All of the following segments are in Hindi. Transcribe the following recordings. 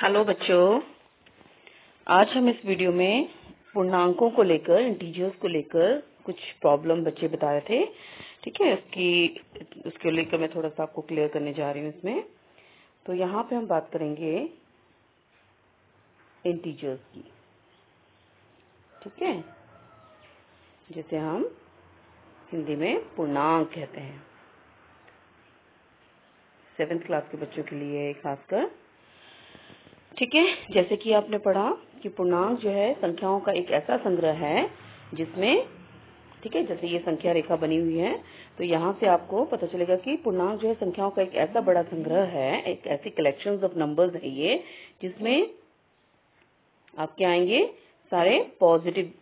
हेलो बच्चों, आज हम इस वीडियो में पूर्णांकों को लेकर, इंटीजर्स को लेकर कुछ प्रॉब्लम बच्चे बता रहे थे। ठीक है, उसके लेकर मैं थोड़ा सा आपको क्लियर करने जा रही हूँ इसमें। तो यहाँ पे हम बात करेंगे इंटीजर्स की। ठीक है, जिसे हम हिंदी में पूर्णांक कहते हैं। 7th क्लास के बच्चों के लिए खासकर। ठीक है, जैसे कि आपने पढ़ा कि पूर्णांक जो है संख्याओं का एक ऐसा संग्रह है जिसमें, ठीक है, जैसे ये संख्या रेखा बनी हुई है तो यहाँ से आपको पता चलेगा कि पूर्णांक जो है संख्याओं का एक ऐसा बड़ा संग्रह है, एक ऐसी कलेक्शन ऑफ नंबर्स है ये, जिसमें आपके आएंगे सारे पॉजिटिव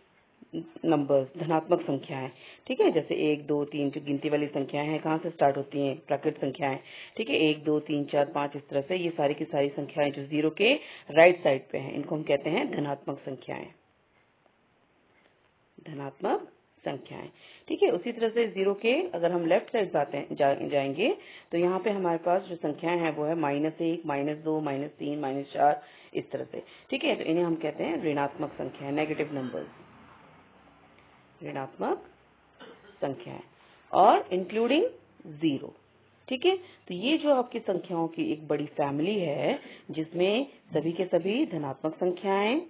नंबर्स, धनात्मक संख्याएं। ठीक है, जैसे 1, 2, 3 जो गिनती वाली संख्याएं हैं, कहाँ से स्टार्ट होती हैं? प्राकृत संख्याएं। ठीक है, 1, 2, 3, 4, 5 इस तरह से ये सारी की सारी संख्याएं जो जीरो के राइट साइड पे हैं, इनको हम कहते हैं धनात्मक संख्याएं। धनात्मक संख्याएं। ठीक है, उसी तरह से जीरो के अगर हम लेफ्ट साइड जाएंगे तो यहाँ पे हमारे पास जो संख्याएं हैं वो है -1, -2, -3, -4 इस तरह से। ठीक है, तो इन्हें हम कहते हैं ऋणात्मक संख्याएं, नेगेटिव नंबर्स, ऋणात्मक संख्याएं, और इंक्लूडिंग जीरो। ठीक है, तो ये जो आपकी संख्याओं की एक बड़ी फैमिली है जिसमें सभी के सभी धनात्मक संख्याएं,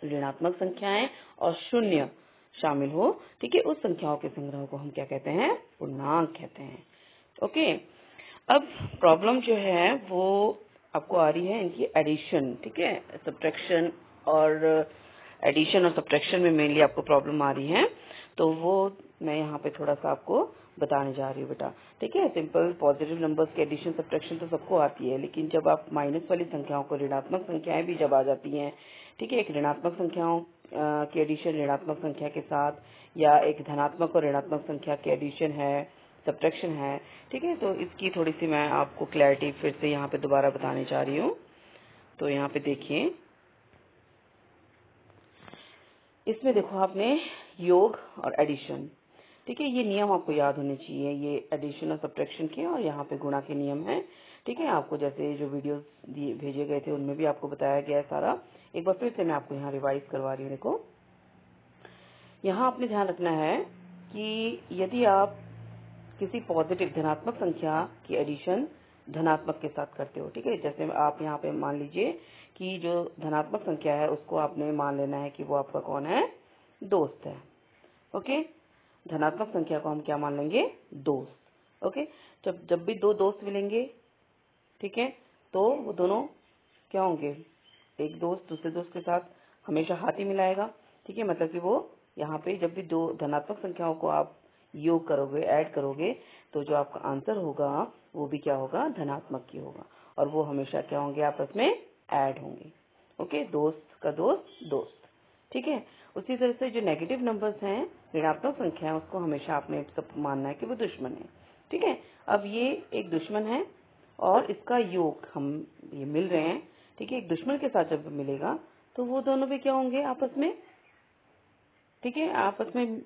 ऋणात्मक संख्याएं और शून्य शामिल हो। ठीक है, उस संख्याओं के संग्रह को हम क्या कहते हैं? पूर्णांक कहते हैं। ओके, अब प्रॉब्लम जो है वो आपको आ रही है इनकी एडिशन। ठीक है, सब्ट्रैक्शन और एडिशन और सब्ट्रैक्शन में मेनली आपको प्रॉब्लम आ रही है, तो वो मैं यहाँ पे थोड़ा सा आपको बताने जा रही हूँ बेटा। ठीक है, सिंपल पॉजिटिव नंबर्स की एडिशन सब्ट्रैक्शन तो सबको आती है, लेकिन जब आप माइनस वाली संख्याओं को, ऋणात्मक संख्याएं भी जब आ जाती हैं, ठीक है, एक ऋणात्मक संख्याओं की एडिशन ऋणात्मक संख्या के साथ, या एक धनात्मक और ऋणात्मक संख्या की एडिशन है, सब्ट्रैक्शन है। ठीक है, तो इसकी थोड़ी सी मैं आपको क्लैरिटी फिर से यहाँ पे दोबारा बताने जा रही हूँ। तो यहाँ पे देखिए, इसमें देखो आपने योग और एडिशन। ठीक है, ये नियम आपको याद होने चाहिए, ये एडिशन और सब्ट्रैक्शन के, और यहाँ पे गुणा के नियम हैं। ठीक है, आपको जैसे जो वीडियोस भेजे गए थे उनमें भी आपको बताया गया है सारा। एक बार फिर से मैं आपको यहाँ रिवाइज करवा रही हूँ। देखो, यहाँ आपने ध्यान रखना है कि यदि आप किसी पॉजिटिव धनात्मक संख्या की एडिशन धनात्मक के साथ करते हो, ठीक है, जैसे आप यहाँ पे मान लीजिए कि जो धनात्मक संख्या है उसको आपने मान लेना है कि वो आपका कौन है? दोस्त है। ओके, धनात्मक संख्या को हम क्या मान लेंगे? दोस्त। ओके, जब भी दो दोस्त मिलेंगे, ठीक है, तो वो दोनों क्या होंगे? एक दोस्त दूसरे दोस्त के साथ हमेशा हाथ ही मिलाएगा। ठीक है, मतलब कि वो यहाँ पे जब भी दो धनात्मक संख्याओं को आप योग करोगे, ऐड करोगे, तो जो आपका आंसर होगा वो भी क्या होगा? धनात्मक ही होगा, और वो हमेशा क्या होंगे? आपस में ऐड होंगे। ओके, दोस्त का दोस्त दोस्त। ठीक है, उसी तरह से जो नेगेटिव नंबर्स हैं, ऋणात्मक संख्या है, उसको हमेशा आपने सब मानना है कि वो दुश्मन है। ठीक है, अब ये एक दुश्मन है और इसका योग हम ये मिल रहे हैं। ठीक है, एक दुश्मन के साथ जब मिलेगा तो वो दोनों भी क्या होंगे? आपस में, ठीक है, आपस में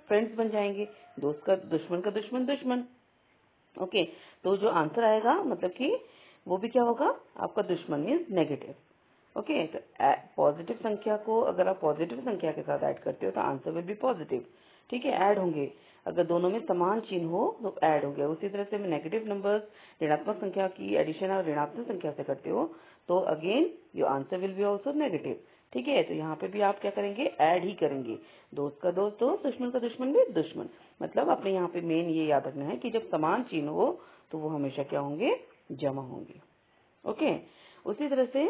फ्रेंड्स बन जाएंगे। दोस्त का दुश्मन दुश्मन। ओके, तो जो आंसर आएगा मतलब कि वो भी क्या होगा? आपका दुश्मन मीन्स नेगेटिव। ओके, तो पॉजिटिव संख्या को अगर आप पॉजिटिव संख्या के साथ ऐड करते हो तो आंसर विल बी पॉजिटिव। ठीक है, ऐड होंगे। अगर दोनों में समान चिन्ह हो तो ऐड होंगे। उसी तरह से नेगेटिव नंबर्स ऋणात्मक संख्या की एडिशन और ऋणात्मक संख्या से करते हो तो again your answer will be also negative. ठीक है, तो यहाँ पे भी आप क्या करेंगे? ऐड ही करेंगे। दोस्त का दोस्त दोस्त, दुश्मन का दुश्मन भी दुश्मन। मतलब अपने यहाँ पे मेन ये याद रखना है कि जब समान चिन्ह हो तो वो हमेशा क्या होंगे? जमा होंगे। ओके, उसी तरह से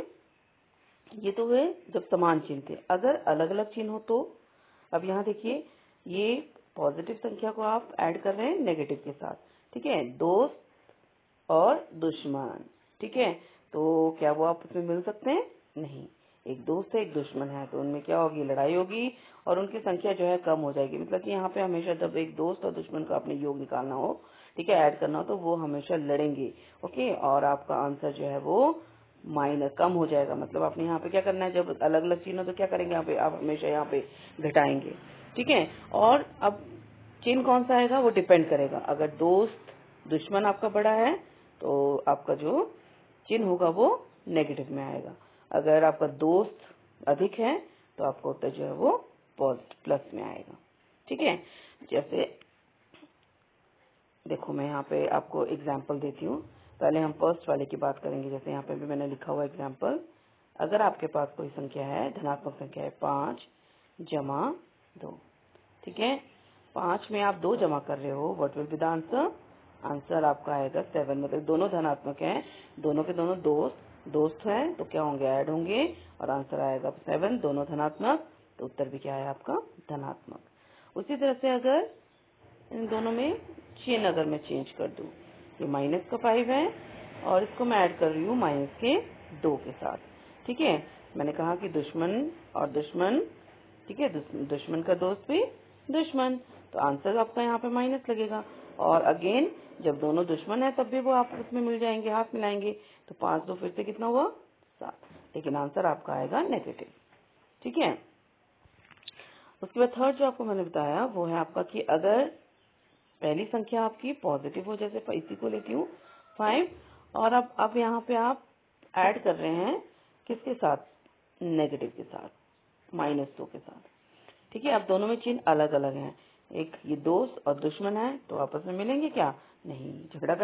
ये तो हुए जब समान चिन्ह थे। अगर अलग अलग चिन्ह हो तो, अब यहाँ देखिए, ये पॉजिटिव संख्या को आप ऐड कर रहे हैं नेगेटिव के साथ। ठीक है, दोस्त और दुश्मन। ठीक है, तो क्या वो आपस में मिल सकते हैं? नहीं। एक दोस्त है, एक दुश्मन है, तो उनमें क्या होगी? लड़ाई होगी और उनकी संख्या जो है कम हो जाएगी। मतलब कि यहाँ पे हमेशा जब एक दोस्त और दुश्मन का अपने योग निकालना हो, ठीक है, ऐड करना हो, तो वो हमेशा लड़ेंगे। ओके, और आपका आंसर जो है वो माइनस कम हो जाएगा। मतलब आपने यहाँ पे क्या करना है? जब अलग अलग चिन्ह हो तो क्या करेंगे? यहाँ पे आप हमेशा यहाँ पे घटाएंगे। ठीक है, और अब चिन्ह कौन सा आएगा वो डिपेंड करेगा। अगर दोस्त दुश्मन आपका बड़ा है तो आपका जो चिन्ह होगा वो नेगेटिव में आएगा। अगर आपका दोस्त अधिक है तो आपका उत्तर जो है वो प्लस में आएगा। ठीक है, जैसे देखो मैं यहाँ पे आपको एग्जाम्पल देती हूँ। पहले हम फर्स्ट वाले की बात करेंगे। जैसे यहाँ पे भी मैंने लिखा हुआ एग्जाम्पल, अगर आपके पास कोई संख्या है, धनात्मक संख्या है 5 जमा 2, ठीक है, 5 में आप 2 जमा कर रहे हो, what will be the answer? Answer आपका आएगा 7। मतलब दोनों धनात्मक हैं, दोनों के दोनों दोस्त हैं, तो क्या होंगे? ऐड होंगे और आंसर आएगा 7। दोनों धनात्मक, तो उत्तर भी क्या है आपका? धनात्मक। उसी तरह से अगर इन दोनों में चिन्ह अगर मैं चेंज कर दूं, ये माइनस का 5 है और इसको मैं ऐड कर रही हूँ माइनस के 2 के साथ। ठीक है, मैंने कहा कि दुश्मन और दुश्मन, ठीक है, दुश्मन का दोस्त भी दुश्मन, तो आंसर आपका यहाँ पे माइनस लगेगा। और अगेन जब दोनों दुश्मन है तब भी वो आपस में मिल जाएंगे, हाथ मिलाएंगे, तो 5 2 फिर से कितना हुआ? 7। लेकिन आंसर आपका आएगा नेगेटिव। ठीक है, उसके बाद थर्ड जो आपको मैंने बताया वो है आपका कि अगर पहली संख्या आपकी पॉजिटिव हो, जैसे इसी को लेती हूँ 5, और अब यहाँ पे आप ऐड कर रहे हैं किसके साथ? नेगेटिव के साथ, -2 के साथ। ठीक है, अब दोनों में चिन्ह अलग अलग हैं। एक ये दोस्त और दुश्मन है, तो आपस में मिलेंगे क्या? नहीं, झगड़ा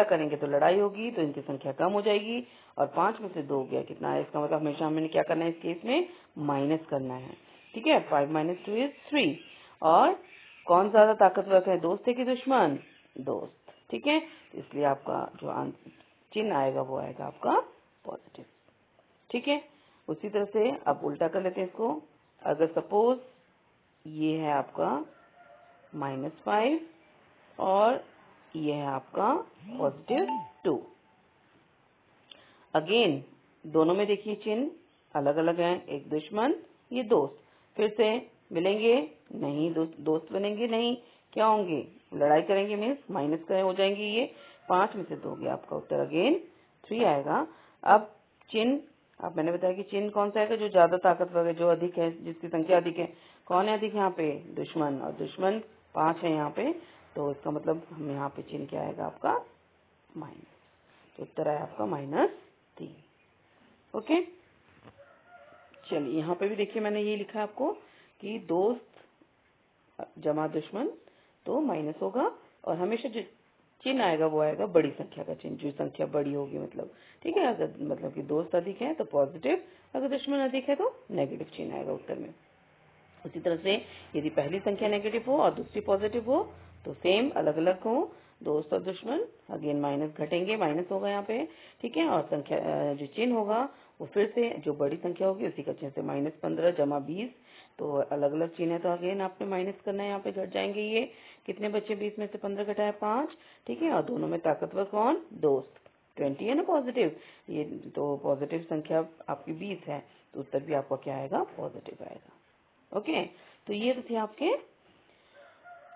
करेंगे तो लड़ाई होगी, तो इनकी संख्या कम हो जाएगी। और 5 में से 2 गया कितना है? इसका मतलब हमेशा हमें क्या करना है इस केस में? माइनस करना है। ठीक है, 5 - 2 = 3। और कौन ज्यादा ताकतवर है, दोस्त है कि दुश्मन? दोस्त। ठीक है, तो इसलिए आपका जो चिन्ह आएगा वो आएगा आपका पॉजिटिव। ठीक है, उसी तरह से अब उल्टा कर लेते हैं इसको। अगर सपोज ये है आपका -5 और ये है आपका +2, अगेन दोनों में देखिए चिन्ह अलग अलग हैं, एक दुश्मन, ये दोस्त। फिर से मिलेंगे नहीं, दोस्त बनेंगे नहीं, क्या होंगे? लड़ाई करेंगे, मीन्स माइनस का हो जाएंगे। ये 5 में से 2 गया, आपका उत्तर अगेन 3 आएगा। अब चिन्ह, अब मैंने बताया कि चिन्ह कौन सा आएगा? जो ज्यादा ताकतवर है, जो अधिक है, जिसकी संख्या अधिक है। कौन है अधिक यहाँ पे? दुश्मन, और दुश्मन 5 है यहाँ पे, तो इसका मतलब हम यहाँ पे चिन्ह क्या आएगा आपका? माइनस। तो उत्तर है आपका -3। ओके, चलिए यहाँ पे भी देखिए मैंने ये लिखा है आपको कि दोस्त जमा दुश्मन तो माइनस होगा, और हमेशा जो चिन्ह आएगा वो आएगा बड़ी संख्या का चिन्ह, जो संख्या बड़ी होगी मतलब। ठीक है, अगर मतलब कि दोस्त अधिक है तो पॉजिटिव, अगर दुश्मन अधिक है तो नेगेटिव चिन्ह आएगा उत्तर में। उसी तरह से यदि पहली संख्या नेगेटिव हो और दूसरी पॉजिटिव हो तो सेम अलग अलग हो, दोस्त और दुश्मन, अगेन माइनस घटेंगे, माइनस होगा यहाँ पे। ठीक है, और संख्या जो चिन्ह होगा वो फिर से जो बड़ी संख्या होगी उसी का चिन्ह से -15 जमा 20, तो अलग अलग चिन्ह है, तो अगेन आपने माइनस करना है, यहाँ पे घट जाएंगे। ये कितने बच्चे? 20 में से 15 घटाया 5। ठीक है, और दोनों में ताकतवर कौन? दोस्त। 20 है ना पॉजिटिव, ये तो पॉजिटिव संख्या आपकी 20 है, तो उत्तर भी आपका क्या आएगा? पॉजिटिव आएगा। ओके, तो ये तो थे आपके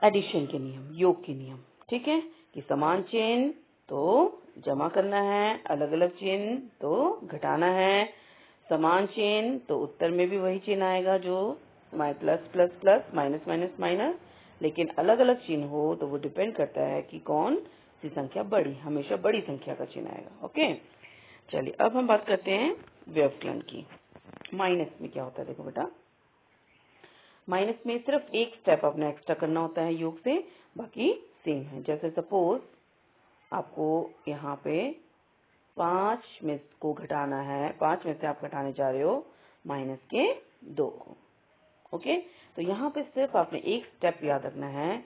एडिशन के नियम, योग के नियम। ठीक है, कि समान चिन्ह तो जमा करना है, अलग अलग चिन्ह तो घटाना है, समान चिन्ह तो उत्तर में भी वही चिन्ह आएगा जो plus plus plus, minus minus minus, लेकिन अलग अलग चिन्ह हो तो वो डिपेंड करता है कि कौन सी संख्या बड़ी, हमेशा बड़ी संख्या का चिन्ह आएगा। ओके, चलिए अब हम बात करते हैं व्यवकलन की। माइनस में क्या होता है? देखो बेटा, माइनस में सिर्फ एक स्टेप अपना एक्स्ट्रा करना होता है योग से, बाकी सेम है। जैसे सपोज आपको यहाँ पे 5 में को घटाना है, 5 में से आप घटाने जा रहे हो -2 को। ओके, तो यहाँ पे सिर्फ आपने एक स्टेप याद रखना है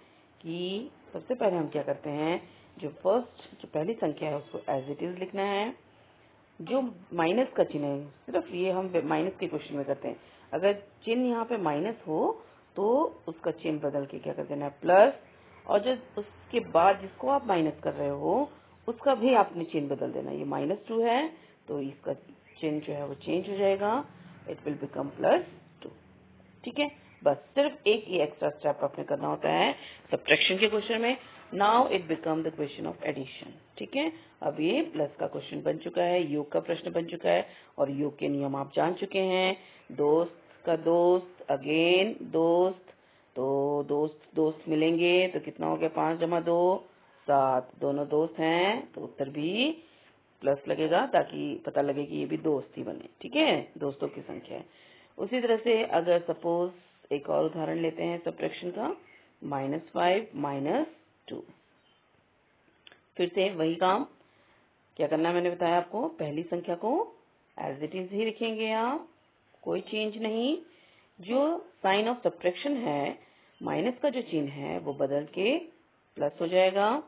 कि सबसे पहले हम क्या करते हैं, जो पहली संख्या है उसको एज इट इज लिखना है। जो माइनस का चिन्ह है, सिर्फ ये हम माइनस के क्वेश्चन में करते हैं। अगर चिन्ह यहाँ पे माइनस हो तो उसका चिन्ह बदल के क्या कर देना है? प्लस, और जो उसके बाद जिसको आप माइनस कर रहे हो उसका भी आपने चिन्ह बदल देना। ये -2 है तो इसका चिन्ह जो है वो चेंज हो जाएगा, इट विल बिकम +2। ठीक है, बस सिर्फ एक ही एक्स्ट्रा स्टेप आपने करना होता है सब्ट्रैक्शन के क्वेश्चन में। Now it become the question of addition. ठीक है, अब ये प्लस का क्वेश्चन बन चुका है, योग का प्रश्न बन चुका है, और योग के नियम आप जान चुके हैं। दोस्त का दोस्त, अगेन दोस्त, तो दोस्त दोस्त मिलेंगे तो कितना हो गया? 5 जमा 2 7, दोनों दोस्त हैं तो उत्तर भी प्लस लगेगा ताकि पता लगे कि ये भी दोस्त ही बने, ठीक है, दोस्तों की संख्या है। उसी तरह से अगर सपोज एक और उदाहरण लेते हैं सब्ट्रैक्शन का, -5 -2। फिर से वही काम क्या करना है, मैंने बताया आपको, पहली संख्या को एज इट इज ही लिखेंगे आप, कोई चेंज नहीं। जो साइन ऑफ सब्ट्रैक्शन है, माइनस का जो चिन्ह है वो बदल के प्लस हो जाएगा,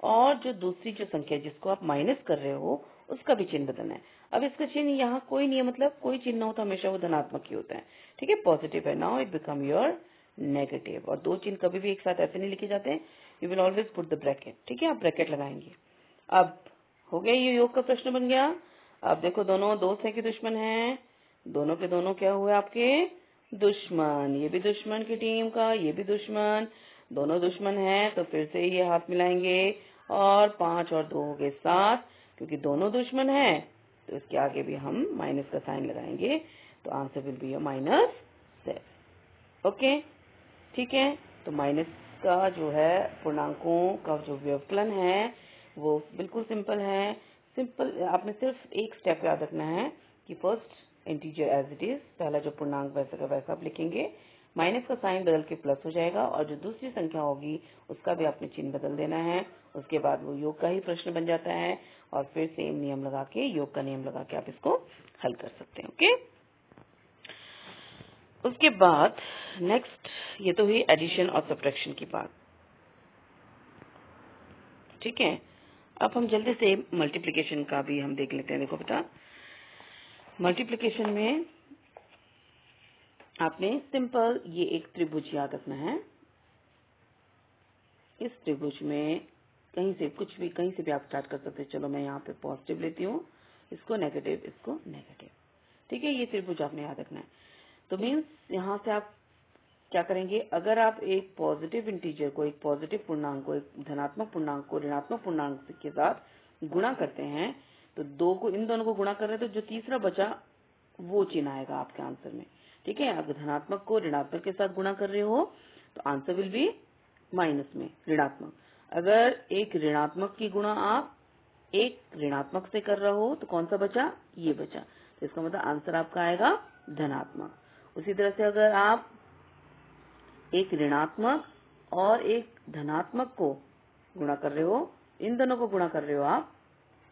और जो दूसरी जो संख्या जिसको आप माइनस कर रहे हो उसका भी चिन्ह बदलना है। अब इसका चिन्ह यहाँ कोई नहीं है, मतलब कोई चिन्ह हो तो हमेशा वो धनात्मक ही होता है, ठीक है, पॉजिटिव है। Now it become your negative. और दो चिन्ह कभी भी एक साथ ऐसे नहीं लिखे जाते हैं, you will always put the bracket, ठीक है, आप ब्रैकेट लगाएंगे। अब हो गया, ये योग का प्रश्न बन गया। अब देखो दोनों दोस्त है कि दुश्मन है, दोनों के दोनों क्या हुए आपके दुश्मन, ये भी दुश्मन की टीम का, ये भी दुश्मन, दोनों दुश्मन है, तो फिर से ये हाथ मिलाएंगे और 5 और 2 हो गए 7, क्योंकि दोनों दुश्मन है तो इसके आगे भी हम माइनस का साइन लगाएंगे, तो आंसर विल बी -7। ओके, ठीक है। तो माइनस का जो है पूर्णांकों का जो व्यवकलन है वो बिल्कुल सिंपल है। सिंपल, आपने सिर्फ एक स्टेप याद रखना है कि first integer as it is, पहला जो पूर्णांक वैसा का वैसा आप लिखेंगे, माइनस का साइन बदल के प्लस हो जाएगा, और जो दूसरी संख्या होगी उसका भी आपने चिन्ह बदल देना है। उसके बाद वो योग का ही प्रश्न बन जाता है, और फिर सेम नियम लगा के, योग का नियम लगा के आप इसको हल कर सकते हैं। ओके, उसके बाद नेक्स्ट, ये तो हुई एडिशन और सब्ट्रैक्शन की बात, ठीक है। अब हम जल्दी से मल्टीप्लिकेशन का भी हम देख लेते हैं। देखो बेटा, मल्टीप्लिकेशन में आपने सिंपल ये एक त्रिभुज याद रखना है। इस त्रिभुज में कहीं से कुछ भी, कहीं से भी आप स्टार्ट कर सकते हैं। चलो मैं यहाँ पे पॉजिटिव लेती हूँ, इसको नेगेटिव, इसको नेगेटिव, ठीक है, ये त्रिभुज आपने याद रखना है। तो मीन्स यहाँ से आप क्या करेंगे, अगर आप एक पॉजिटिव इंटीजर को, एक पॉजिटिव पूर्णांक को, एक धनात्मक पूर्णांक को ऋणात्मक पूर्णांक के साथ गुणा करते हैं, तो दो को, इन दोनों को गुणा कर रहे हैं, तो जो तीसरा बचा वो चिन्ह आएगा आपके आंसर में, ठीक है। अगर धनात्मक को ऋणात्मक के साथ गुणा कर रहे हो तो आंसर विल बी माइनस में ऋणात्मक। अगर एक ऋणात्मक की गुणा आप एक ऋणात्मक से कर रहे हो तो कौन सा बचा, ये बचा, तो इसका मतलब आंसर आपका आएगा धनात्मक। उसी तरह से अगर आप एक ऋणात्मक और एक धनात्मक को गुणा कर रहे हो, इन दोनों को गुणा कर रहे हो आप,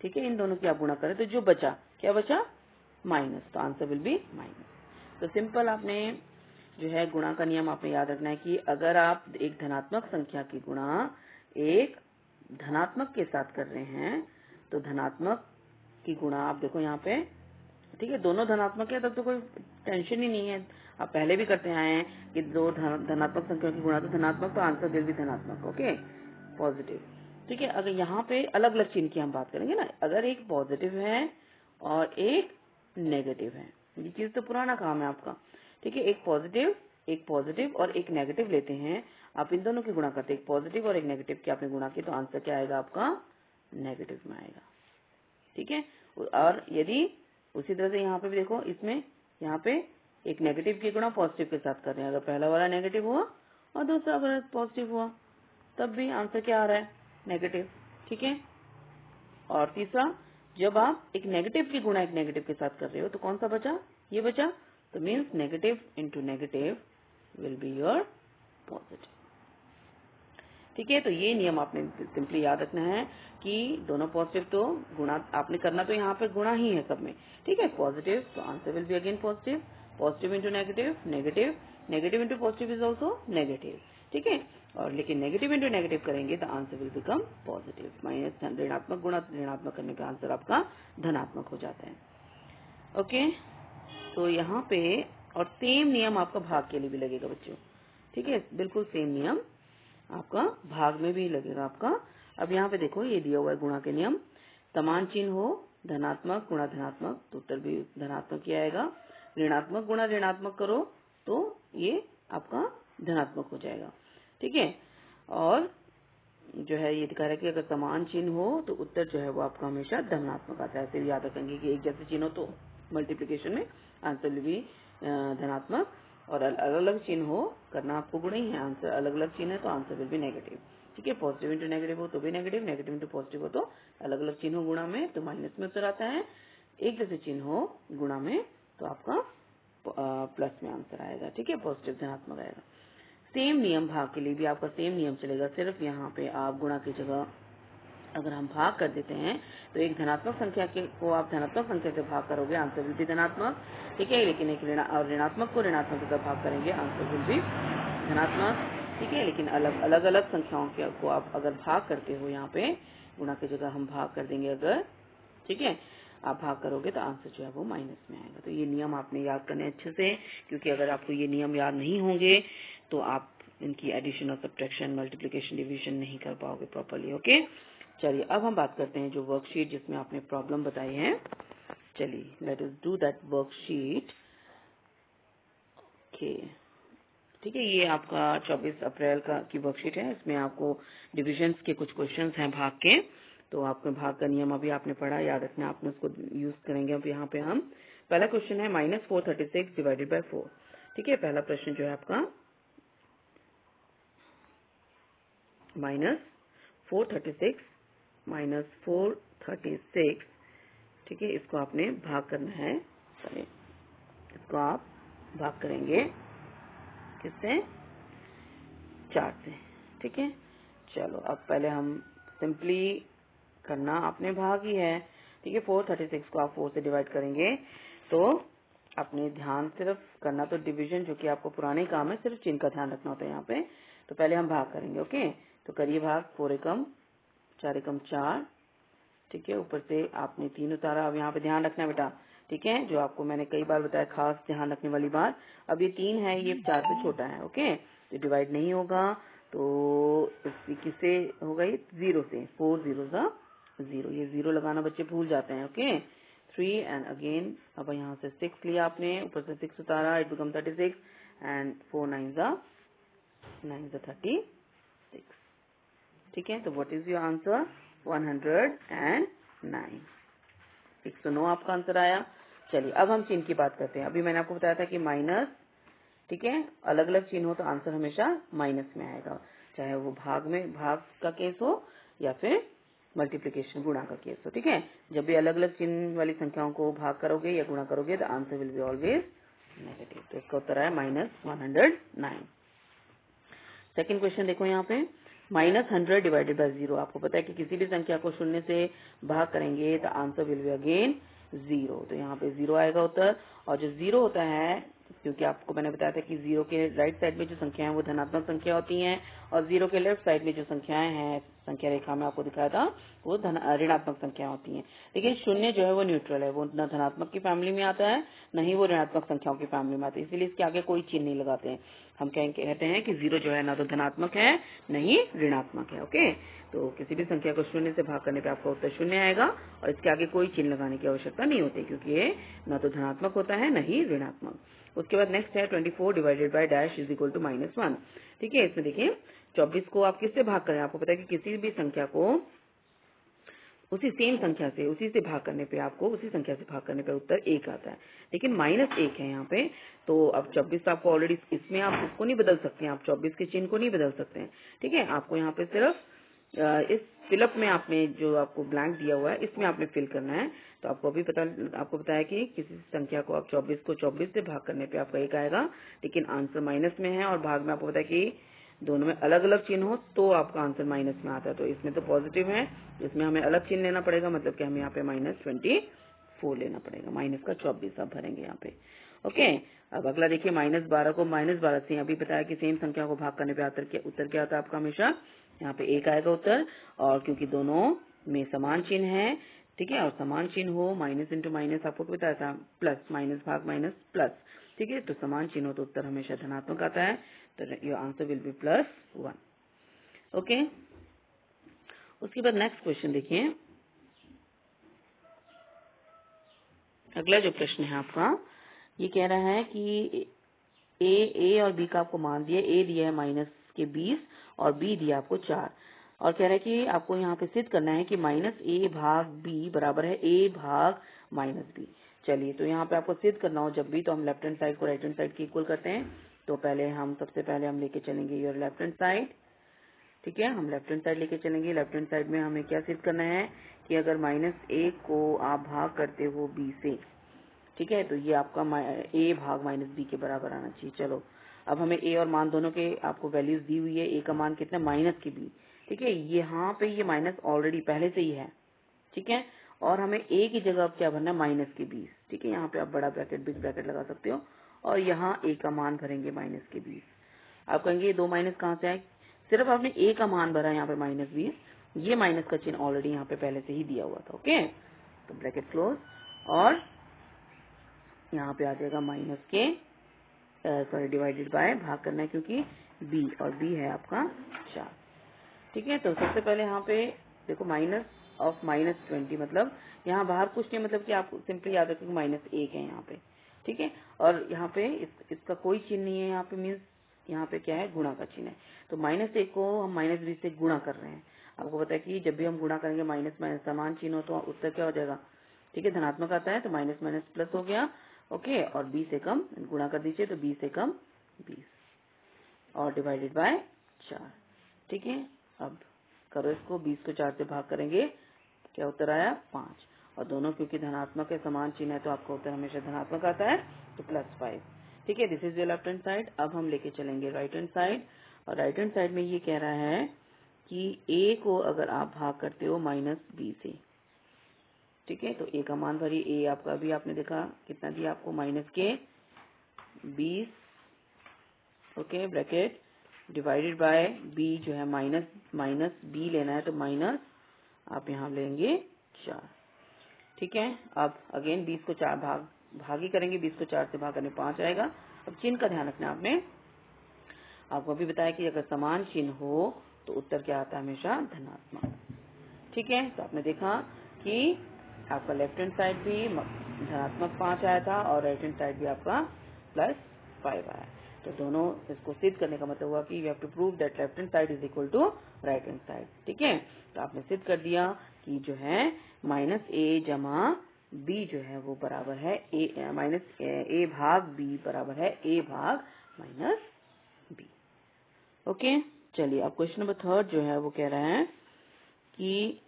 ठीक है, इन दोनों की आप गुणा कर रहे हो, तो जो बचा क्या बचा, माइनस, तो आंसर विल बी माइनस। तो सिंपल आपने जो है गुणा का नियम आपने याद रखना है कि अगर आप एक धनात्मक संख्या की गुणा एक धनात्मक के साथ कर रहे हैं, तो धनात्मक की गुणा आप देखो यहाँ पे, ठीक है, दोनों धनात्मक है तब तो कोई टेंशन ही नहीं है। आप पहले भी करते आए हैं कि दो धनात्मक संख्या की गुणा तो धनात्मक, तो आंसर विल बी धनात्मक, ओके, पॉजिटिव, ठीक है। अगर यहाँ पे अलग अलग चिन्ह की हम बात करेंगे ना, अगर एक पॉजिटिव है और एक नेगेटिव है, ये चीज तो पुराना काम है आपका, ठीक है, एक पॉजिटिव और एक नेगेटिव लेते हैं, आप इन दोनों की गुणा करते हैं, एक पॉजिटिव और एक नेगेटिव की आपने गुणा की, तो आंसर क्या आएगा आपका, नेगेटिव में आएगा, ठीक है। और यदि उसी तरह से यहाँ पे भी देखो, इसमें यहाँ पे एक नेगेटिव की गुणा पॉजिटिव के साथ कर रहे हैं, अगर पहला वाला नेगेटिव हुआ और दूसरा अगर पॉजिटिव हुआ तब भी आंसर क्या आ रहा है, नेगेटिव, ठीक है। और तीसरा, जब आप एक नेगेटिव की गुणा एक नेगेटिव के साथ कर रहे हो तो कौन सा बचा, ये बचा, तो means negative into negative will be your positive, ठीक है। तो ये नियम आपने सिंपली याद रखना है कि दोनों पॉजिटिव, तो गुणा आपने करना तो यहाँ पे गुणा ही है सब में, ठीक है, पॉजिटिव, तो answer will be again positive, positive into negative, negative, negative into positive is also negative, ठीक है। और लेकिन नेगेटिव इंटू नेगेटिव करेंगे तो answer will become positive, minus ऋणात्मक गुणा ऋणात्मक करने पे आंसर आपका धनात्मक हो जाता है, ओके। तो यहाँ पे और सेम नियम आपका भाग के लिए भी लगेगा बच्चों, ठीक है, बिल्कुल सेम नियम आपका भाग में भी लगेगा आपका। अब यहाँ पे देखो, ये दिया हुआ है गुणा के नियम, समान चिन्ह हो, धनात्मक गुणा धनात्मक, तो उत्तर भी धनात्मक ही आएगा, ऋणात्मक गुणा ऋणात्मक करो तो ये आपका धनात्मक हो जाएगा, ठीक है। और जो है ये दिखा रहा है कि अगर समान चिन्ह हो तो उत्तर जो है वो आपका हमेशा धनात्मक आता है। ऐसे भी याद रखेंगे कि एक जैसे चिन्ह हो तो मल्टीप्लिकेशन में आंसर विल बी धनात्मक, और अलग अलग चिन्ह हो, करना आपको गुणा ही है, आंसर अलग अलग चिन्ह है तो आंसर विल बी नेगेटिव। ठीक है, पॉजिटिव इंटू नेगेटिव हो तो भी नेगेटिव, नेगेटिव इंटू पॉजिटिव हो तो अलग अलग चिन्ह हो गुणा में तो माइनस में उत्तर आता है, एक जैसे चिन्ह हो गुणा में तो आपका प्लस में आंसर आएगा। ठीक है, पॉजिटिव धनात्मक आएगा। सेम नियम भाग के लिए भी आपका सेम नियम चलेगा, सिर्फ यहाँ पे आप गुणा की जगह अगर हम भाग कर देते हैं तो एक धनात्मक संख्या को आप धनात्मक संख्या से भाग करोगे, आंसर विल भी धनात्मक। ठीक है, लेकिन एक ऋणात्मक को ऋणात्मक से भाग करेंगे, आंसर विल भी धनात्मक। ठीक है, लेकिन अलग अलग संख्याओं को आप अगर भाग करते हो, यहाँ पे गुणा की जगह हम भाग कर देंगे अगर, ठीक है, आप भाग करोगे तो आंसर जो है वो माइनस में आएगा। तो ये नियम आपने याद करने अच्छे से, क्योंकि अगर आपको ये नियम याद नहीं होंगे तो आप इनकी एडिशन और सब्ट्रैक्शन, मल्टीप्लिकेशन, डिवीजन नहीं कर पाओगे प्रॉपर्ली। ओके, चलिए अब हम बात करते हैं जो वर्कशीट जिसमें आपने प्रॉब्लम बताई है। चलिए let us do that worksheet. Okay, ठीक है, ये आपका 24 अप्रैल की वर्कशीट है। इसमें आपको डिविजन्स के कुछ क्वेश्चंस हैं भाग के, तो आपने भाग का नियम अभी आपने पढ़ा, याद रखना, आपने उसको यूज करेंगे। अब यहाँ पे हम पहला क्वेश्चन है -436 डिवाइडेड बाय 4। ठीक है, पहला प्रश्न जो है आपका -436 -436, ठीक है, इसको आपने भाग करना है। चलिए इसको आप भाग करेंगे किससे, 4 से। ठीक है, चलो अब पहले हम सिंपली करना आपने भाग ही है। ठीक है, 436 को आप 4 से डिवाइड करेंगे तो अपने ध्यान सिर्फ करना तो डिवीजन, जो कि आपको पुराने काम है, सिर्फ चिन्ह का ध्यान रखना होता है यहाँ पे। तो पहले हम भाग करेंगे। ओके, तो करिए भाग, 4 एकम 4 एकम 4। ठीक है, ऊपर से आपने 3 उतारा। अब यहाँ पे ध्यान रखना है बेटा, ठीक है, जो आपको मैंने कई बार बताया, खास ध्यान रखने वाली बात। अब ये 3 है, ये 4 से छोटा है। ओके, तो डिवाइड नहीं होगा, तो किससे होगा, ये 0 से। 4 0 सा 0, ये 0 लगाना बच्चे भूल जाते हैं। ओके, 3 एंड अगेन, अब यहाँ से 6 लिया आपने, ऊपर से 6 उतारा, इट बिकम 36 एंड 4 9 सा 36। ठीक है, तो व्हाट इज योर आंसर, 109। 109 आपका आंसर आया। चलिए अब हम चिन्ह की बात करते हैं। अभी मैंने आपको बताया था कि माइनस, ठीक है, अलग अलग चिन्ह हो तो आंसर हमेशा माइनस में आएगा, चाहे वो भाग का केस हो या फिर मल्टीप्लिकेशन, गुणा का केस हो। ठीक है, जब भी अलग अलग चिन्ह वाली संख्याओं को भाग करोगे या गुणा करोगे तो answer will be always negative. तो इसका उत्तर है -109। सेकेंड क्वेश्चन देखो यहाँ पे, -100 डिवाइडेड बाय 0। आपको पता है कि किसी भी संख्या को 0 से भाग करेंगे तो आंसर विल बी अगेन 0। तो यहाँ पे 0 आएगा उत्तर। और जो 0 होता है, क्योंकि आपको मैंने बताया था कि 0 के राइट साइड में जो संख्याएं वो धनात्मक संख्या होती हैं, और 0 के लेफ्ट साइड में जो संख्याएं हैं, संख्या रेखा में आपको दिखाया था, वो ऋणात्मक संख्या होती हैं। लेकिन 0 जो है वो न्यूट्रल है, वो न धनात्मक की फैमिली में आता है, न ही वो ऋणात्मक संख्याओं की फैमिली में आता है, इसीलिए इसके आगे कोई चिन्ह नहीं लगाते हैं। हम कहते हैं कि 0 जो है ना तो धनात्मक है न ही ऋणात्मक है। ओके, तो किसी भी संख्या को 0 से भाग करने पे आपका उत्तर 0 आएगा, और इसके आगे कोई चिन्ह लगाने की आवश्यकता नहीं होती, क्योंकि ये न तो धनात्मक होता है न ही ऋणात्मक। उसके बाद नेक्स्ट है 24 divided by dash is equal to -1। ठीक है, इसमें देखिए 24 को आप किससे भाग करें, आपको पता है कि किसी भी संख्या को उसी सेम संख्या से, उसी से भाग करने पे, आपको उसी संख्या से भाग करने पे उत्तर 1 आता है, लेकिन -1 है यहाँ पे। तो अब 24 आपको ऑलरेडी, इसमें आप उसको नहीं बदल सकते हैं, आप 24 के चिन्ह को नहीं बदल सकते हैं। ठीक है, आपको यहाँ पे सिर्फ इस फिलअप में आपने जो आपको ब्लैंक दिया हुआ है, इसमें आपने फिल करना है। तो आपको अभी आपको बताया कि किसी संख्या को आप 24 को 24 से भाग करने पे आपका 1 आएगा, लेकिन आंसर माइनस में है, और भाग में आपको पता है कि दोनों में अलग अलग चिन्ह हो तो आपका आंसर माइनस में आता है। तो इसमें तो पॉजिटिव है, इसमें हमें अलग चिन्ह लेना पड़ेगा, मतलब कि हमें यहाँ पे -24 लेना पड़ेगा, माइनस का 24 आप भरेंगे यहाँ पे। ओके, अब अगला देखिए, -12 को -12 से, अभी बताया कि सेम संख्या को भाग करने पे उत्तर क्या आता है आपका, हमेशा यहाँ पे 1 आएगा उत्तर। और क्योंकि दोनों में समान चिन्ह है, ठीक है, और समान चिन्ह हो, माइनस इंटू माइनस आपको बताया था, प्लस, माइनस भाग माइनस प्लस। ठीक है, तो समान चिन्ह हो तो उत्तर हमेशा धनात्मक आता है, तो your answer will be +1। Okay, उसके बाद नेक्स्ट क्वेश्चन देखिए। अगला जो प्रश्न है आपका, ये कह रहा है कि ए और बी का आपको मान दिया, ए दिया है -20 और बी दिया आपको 4, और कह रहा है कि आपको यहाँ पे सिद्ध करना है कि -a भाग b बराबर है a भाग -b। चलिए, तो यहाँ पे आपको सिद्ध करना हो जब भी, तो हम लेफ्ट हैंड साइड को राइट हैंड साइड की इक्वल करते हैं। तो सबसे पहले हम लेके चलेंगे योर लेफ्ट हैंड साइड। ठीक है, हम लेफ्ट हैंड साइड लेके चलेंगे। लेफ्ट हैंड साइड में हमें क्या सिद्ध करना है कि अगर -1 को आप भाग करते हो b से, ठीक है, तो ये आपका a भाग -b के बराबर आना चाहिए। चलो अब हमें a और मान दोनों के आपको वैल्यूज दी हुई है। a का मान कितना, -b, ठीक है, यहाँ पे ये माइनस ऑलरेडी पहले से ही है, ठीक है, और हमें a की जगह अब क्या भरना है, -20, ठीक है, यहाँ पे आप बड़ा ब्रैकेट बिग ब्रैकेट लगा सकते हो और यहाँ a का मान भरेंगे -20। आप कहेंगे ये 2 माइनस कहाँ से आए, सिर्फ आपने a का मान भरा यहाँ पे -20, ये माइनस का चिन्ह ऑलरेडी यहाँ पे पहले से ही दिया हुआ था। ओके, तो ब्रैकेट क्लोज और यहाँ पे आ जाएगा सॉरी डिवाइडेड बाय, भाग करना है क्योंकि b और b है आपका 4, ठीक है। तो सबसे पहले यहाँ पे देखो -20 मतलब यहाँ बाहर कुछ नहीं, मतलब कि आप सिंपली याद रखें -1 है यहाँ पे, ठीक है, और यहाँ पे इसका कोई चिन्ह नहीं है यहाँ पे, मीन्स यहाँ पे क्या है, गुणा का चिन्ह है। तो -1 को हम -20 से गुणा कर रहे हैं। आपको पता है कि जब भी हम गुणा करेंगे माइनस माइनस समान चिन्ह हो तो उत्तर क्या हो जाएगा, ठीक है, धनात्मक आता है तो माइनस माइनस प्लस हो गया। ओके, और 20 से कम गुणा कर दीजिए तो 20 से कम 20 और डिवाइडेड बाय 4, ठीक है। अब करो इसको, 20 को 4 से भाग करेंगे, क्या उत्तर आया, 5, और दोनों क्योंकि धनात्मक है, समान चिन्ह है, तो आपका उत्तर हमेशा धनात्मक आता है, तो +5, ठीक है। This is your left hand side. अब हम लेके चलेंगे राइट हैंड साइड, और राइट हैंड साइड में ये कह रहा है कि a को अगर आप भाग करते हो -b से, ठीक है, तो a का मान भरिए। a आपका अभी आपने देखा कितना दिया आपको, -20, okay, bracket divided by b जो है माइनस b लेना है, तो माइनस आप यहाँ लेंगे 4, ठीक है। अब अगेन 20 को 4 भागी करेंगे, 20 को 4 से भाग करने 5 आएगा। अब चिन्ह का ध्यान रखना आपने, आपको अभी बताया कि अगर समान चिन्ह हो तो उत्तर क्या आता है, हमेशा धनात्मक, ठीक है। तो आपने देखा कि आपका लेफ्ट हैंड साइड भी धनात्मक 5 आया था और राइट हैंड साइड भी आपका +5 आया। तो दोनों इसको सिद्ध करने का मतलब हुआ कि you have to prove that left hand side is equal to right hand side, ठीक है। तो आपने सिद्ध कर दिया कि जो है -a जमा b जो है वो बराबर है a भाग b बराबर है a भाग -b। ओके, चलिए अब क्वेश्चन नंबर 3 जो है वो कह रहा है कि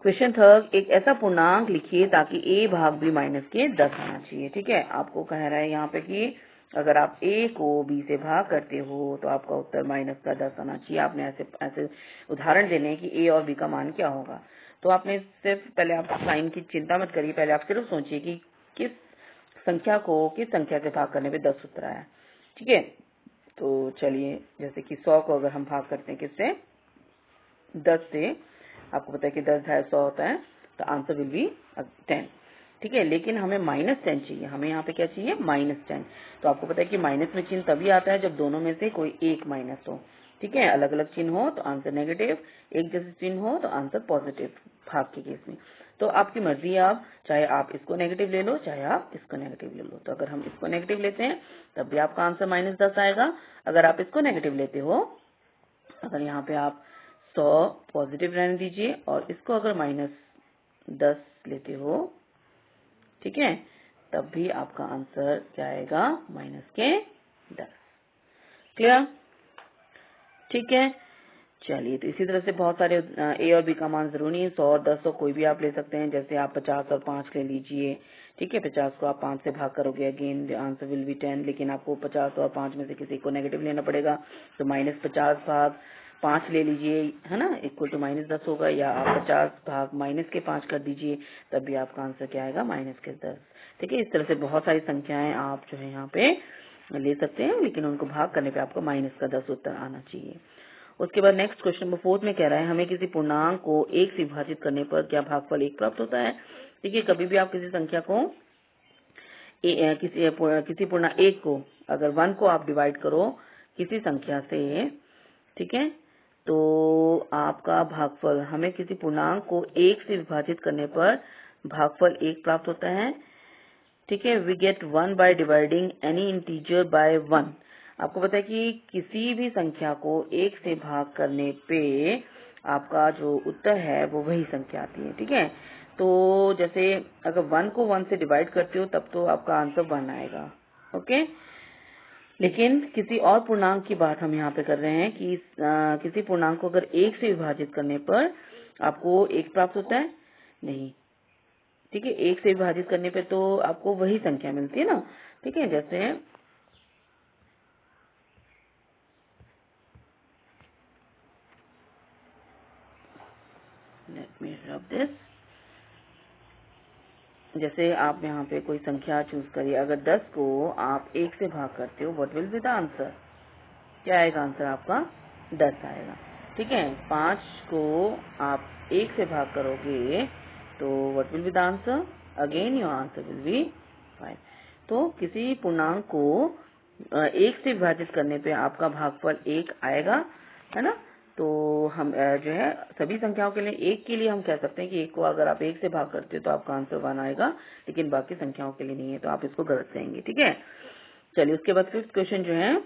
क्वेश्चन 3, एक ऐसा पूर्णांक लिखिए ताकि a भाग b माइनस के 10 आना चाहिए, ठीक है। आपको कह रहा है यहाँ पे कि अगर आप a को b से भाग करते हो तो आपका उत्तर -10 आना चाहिए। आपने ऐसे उदाहरण देने हैं कि a और b का मान क्या होगा। तो आपने सिर्फ पहले आप साइन की चिंता मत करिए, पहले आप सिर्फ सोचिए कि किस संख्या से भाग करने पे 10 उत्तर आया, ठीक है। तो चलिए, जैसे कि 100 को अगर हम भाग करते हैं किससे, 10 से, आपको पता है कि 10 × 100 होता है, तो आंसर विल बी 10, ठीक है। लेकिन हमें -10 चाहिए, हमें यहाँ पे क्या चाहिए, -10। तो आपको पता है कि माइनस में चिन्ह तभी आता है जब दोनों में से कोई एक माइनस हो, ठीक है, अलग अलग चिन्ह हो तो आंसर नेगेटिव, एक जैसे चिन्ह हो तो आंसर पॉजिटिव भाग के केस में। तो आपकी मर्जी है, आप चाहे आप इसको नेगेटिव ले लो, चाहे आप इसको नेगेटिव ले लो। तो अगर हम इसको नेगेटिव लेते हैं तब भी आपका आंसर -10 आएगा। अगर आप इसको नेगेटिव लेते हो, अगर यहाँ पे आप 100 पॉजिटिव रहने दीजिए और इसको अगर -10 लेते हो, ठीक है, तब भी आपका आंसर क्या आएगा, -10। क्लियर, ठीक है। चलिए, तो इसी तरह से बहुत सारे a और b का मान जरूरी नहीं है, 100 और 10 कोई भी आप ले सकते हैं। जैसे आप 50 और 5 ले लीजिए, ठीक है, 50 को आप 5 से भाग करोगे, अगेन आंसर विल बी 10, लेकिन आपको 50 और 5 में से किसी को नेगेटिव लेना पड़ेगा, तो -50 भाग 5 ले लीजिए, है ना, इक्वल टू -10 होगा, या आप 50 भाग -5 कर दीजिए, तब भी आपका आंसर क्या आएगा, -10, ठीक है। इस तरह से बहुत सारी संख्याएं आप जो है यहाँ पे ले सकते हैं, लेकिन उनको भाग करने पे आपको -10 उत्तर आना चाहिए। उसके बाद नेक्स्ट क्वेश्चन नंबर 4 में कह रहा है हमें किसी पूर्णांक को 1 से विभाजित करने पर क्या भागफल 1 प्राप्त होता है। देखिए, कभी भी आप किसी संख्या को किसी पूर्णांक 1 को अगर 1 को आप डिवाइड करो किसी संख्या से, ठीक है, तो आपका भागफल, हमें किसी पूर्णांक को 1 से विभाजित करने पर भागफल 1 प्राप्त होता है, ठीक है। We get 1 by dividing any integer by 1। आपको पता है कि किसी भी संख्या को 1 से भाग करने पे आपका जो उत्तर है वो वही संख्या आती है, ठीक है। तो जैसे अगर 1 को 1 से डिवाइड करते हो तब तो आपका आंसर 1 आएगा, ओके। लेकिन किसी और पूर्णांक की बात हम यहाँ पे कर रहे हैं कि किसी पूर्णांक को अगर 1 से विभाजित करने पर आपको 1 प्राप्त होता है, नहीं, ठीक है। 1 से विभाजित करने पे तो आपको वही संख्या मिलती है ना, ठीक है। जैसे लेट मी रब दिस, जैसे आप यहाँ पे कोई संख्या चूज करिए। अगर 10 को आप 1 से भाग करते हो, what will be the answer? क्या आएगा आंसर आपका? 10 आएगा, ठीक है। 5 को आप 1 से भाग करोगे तो what will be the answer? Again your answer will be 5। तो किसी पूर्णांक को 1 से विभाजित करने पे आपका भागफल 1 आएगा, है ना। तो हम जो है सभी संख्याओं के लिए 1 के लिए हम कह सकते हैं कि 1 को अगर आप 1 से भाग करते हो तो आपका आंसर 1 आएगा, लेकिन बाकी संख्याओं के लिए नहीं है, तो आप इसको गलत कहेंगे, ठीक है। चलिए, उसके बाद 5th क्वेश्चन जो है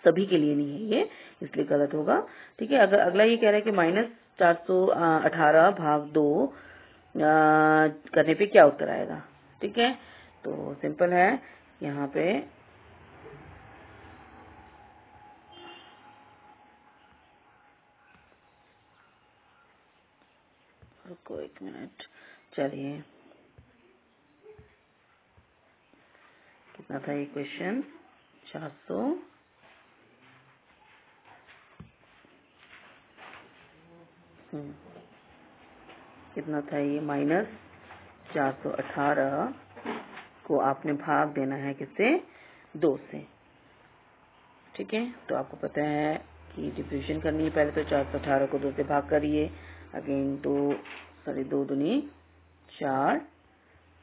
सभी के लिए नहीं है ये, इसलिए गलत होगा, ठीक है। अगर अगला ये कह रहा है कि -418 भाग 2 करने पे क्या उत्तर आएगा, ठीक है। तो सिंपल है, यहाँ पे रुको 1 मिनट। चलिए, कितना था ये क्वेश्चन? 400 कितना था ये? -418 को आपने भाग देना है किससे? 2 से, ठीक है। तो आपको पता है कि डिविजन करनी है। पहले तो 418 को 2 से भाग करिए, अगेन 2 दूनी 4,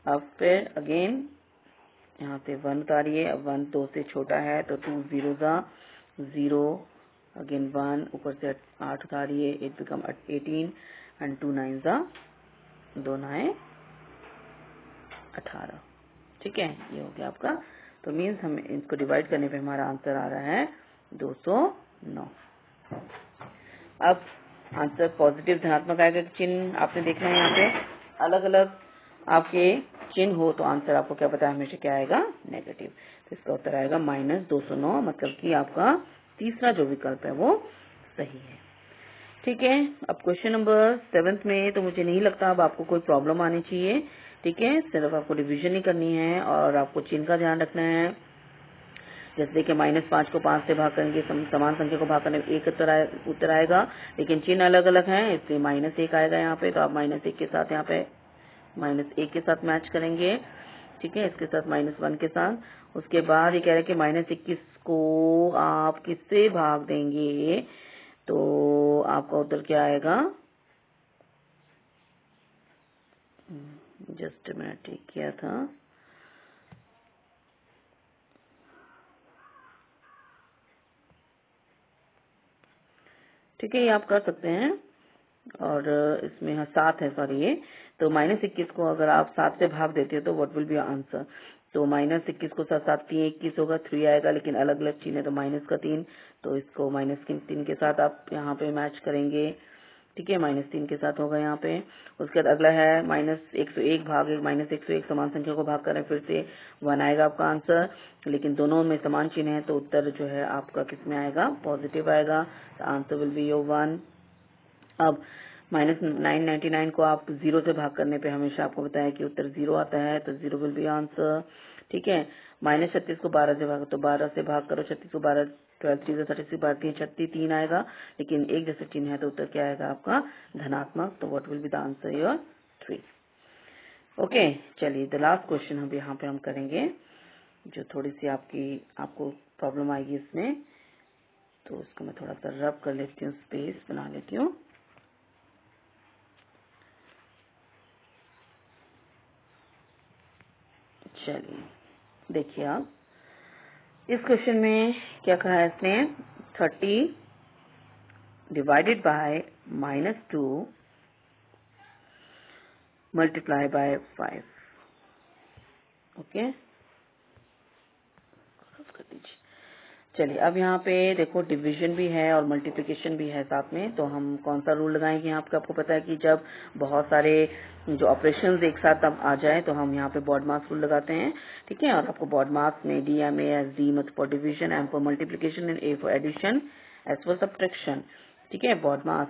अब फिर अगेन यहाँ पे 1 उतारिए। अब 1 2 से छोटा है तो 2 0 0, अगेन 1, ऊपर से 8 उतारिए, 8 बिकम 18 एंड 2 9 2 9 18, ठीक है। ये हो गया आपका। तो मीन्स हम इसको डिवाइड करने पे हमारा आंसर आ रहा है 209। अब आंसर पॉजिटिव धनात्मक आएगा। चिन्ह आपने देखना है यहाँ पे अलग अलग आपके चिन्ह हो तो आंसर आपको क्या पता है हमेशा क्या आएगा? नेगेटिव। तो इसका उत्तर आएगा -209, मतलब कि आपका तीसरा जो विकल्प है वो सही है, ठीक है। अब क्वेश्चन नंबर 7 में तो मुझे नहीं लगता अब आपको कोई प्रॉब्लम आनी चाहिए, ठीक है। सिर्फ आपको डिवीजन ही करनी है और आपको चिन्ह का ध्यान रखना है। जैसे देखिए -5 को 5 से भाग करेंगे, समान संख्या को भाग करने में 1 उत्तर आएगा, लेकिन चिन्ह अलग अलग हैं, इसलिए -1 आएगा यहाँ पे। तो आप -1 के साथ यहाँ पे -1 के साथ मैच करेंगे, ठीक है, इसके साथ -1 के साथ। उसके बाद ये कह रहे हैं कि -21 को आप किससे भाग देंगे, तो आपका उत्तर क्या आएगा? जस्ट मैंने ठीक किया था, ठीक है, ये आप कर सकते हैं। और इसमें 7 है, सॉरी ये। तो -21 को अगर आप 7 से भाग देते हो तो व्हाट विल बी आंसर? तो -21 को 7 3 21 होगा, 3 आएगा, लेकिन अलग अलग चिन्ह है तो -3, तो इसको -3 के साथ आप यहाँ पे मैच करेंगे, ठीक है। -3 के साथ होगा यहाँ पे। उसके बाद अगला है -101 भाग -101 समान संख्या को भाग करें, फिर से 1 आएगा आपका आंसर, लेकिन दोनों में समान चिन्ह है तो उत्तर जो है आपका किस में आएगा? पॉजिटिव आएगा। Answer will be your 1। अब -999 को आप 0 से भाग करने पे हमेशा आपको बताया कि उत्तर 0 आता है, तो 0 विल बी आंसर, ठीक है। -36 को 12 से भाग, तो 12 से भाग करो 36 को, 12 12 3 36 12 3 36 3 आएगा, लेकिन एक जैसे चिन्ह है तो उत्तर क्या आएगा आपका? धनात्मक। तो what will be the answer your 3? Okay, चलिए द लास्ट क्वेश्चन हम यहाँ पे हम करेंगे, जो थोड़ी सी आपको प्रॉब्लम आएगी इसमें। तो इसको मैं थोड़ा सा रब कर लेती हूँ, स्पेस बना लेती हूँ। चलिए देखिए, आप इस क्वेश्चन में क्या कहा है इसने? 30 divided by -2 multiply by 5, okay, कर दीजिए। चलिए अब यहाँ पे देखो डिवीजन भी है और मल्टीप्लिकेशन भी है साथ में, तो हम कौन सा रूल लगाएंगे यहाँ पे? आपको पता है कि जब बहुत सारे जो ऑपरेशंस एक साथ अब आ जाए तो हम यहाँ पे बॉडमास रूल लगाते हैं, ठीक है। और आपको बॉडमास में DMAS, D मतलब for division, M for multiplication and A for addition, S for subtraction, ठीक है। बॉडमास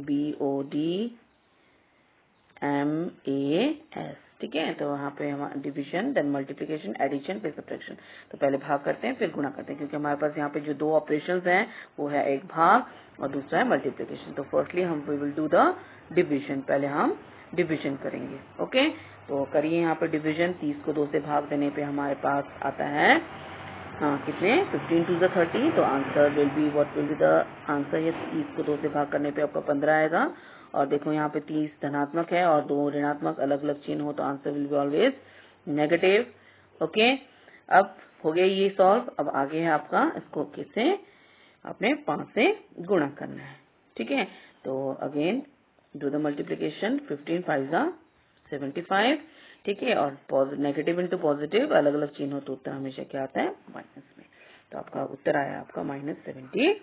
BODMAS, ठीक है। तो वहाँ पे हम डिवीजन, देन मल्टीप्लिकेशन, एडिशन, फिर सब्ट्रैक्शन। तो पहले भाग करते हैं फिर गुणा करते हैं, क्योंकि हमारे पास यहाँ पे जो दो ऑपरेशंस हैं वो है एक भाग और दूसरा है मल्टीप्लिकेशन। तो फर्स्टली हम we will do the division, पहले हम डिवीजन करेंगे। ओके, तो करिए यहाँ पे डिवीजन। 30 को 2 से भाग देने पे हमारे पास आता है कितने? 15 to the 30। तो answer will be, what will be the answer? ये 30 को 2 से भाग करने पे आपका 15 आएगा। और देखो यहाँ पे 30 धनात्मक है और 2 ऋणात्मक, अलग अलग चिन्ह हो तो answer will be always negative. Okay, अब हो गया ये सॉल्व। अब आगे है आपका इसको किससे? आपने 5 से गुणा करना है, ठीक है। तो अगेन डू द मल्टीप्लीकेशन, 15 5 जा 75, ठीक है। और नेगेटिव इंटू पॉजिटिव, अलग अलग चिन्ह हो तो उत्तर हमेशा क्या आता है? माइनस में। तो आपका उत्तर आया आपका -75,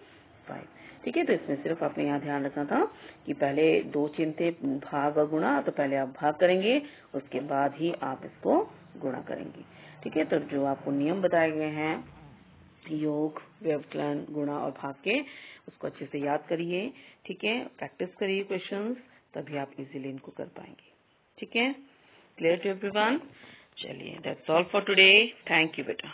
ठीक है। तो इसमें सिर्फ आपने यहाँ ध्यान रखना था कि पहले 2 चिन्ह थे, भाग और गुणा, तो पहले आप भाग करेंगे, उसके बाद ही आप इसको गुणा करेंगे, ठीक है। तो जो आपको नियम बताए गए हैं योग, व्यवकलन, गुणा और भाग के, उसको अच्छे से याद करिए, ठीक है। प्रैक्टिस करिए क्वेश्चंस, तभी आप इजीली इनको कर पाएंगे, ठीक है। Clear to everyone? चलिए, that's all for today. Thank you बेटा।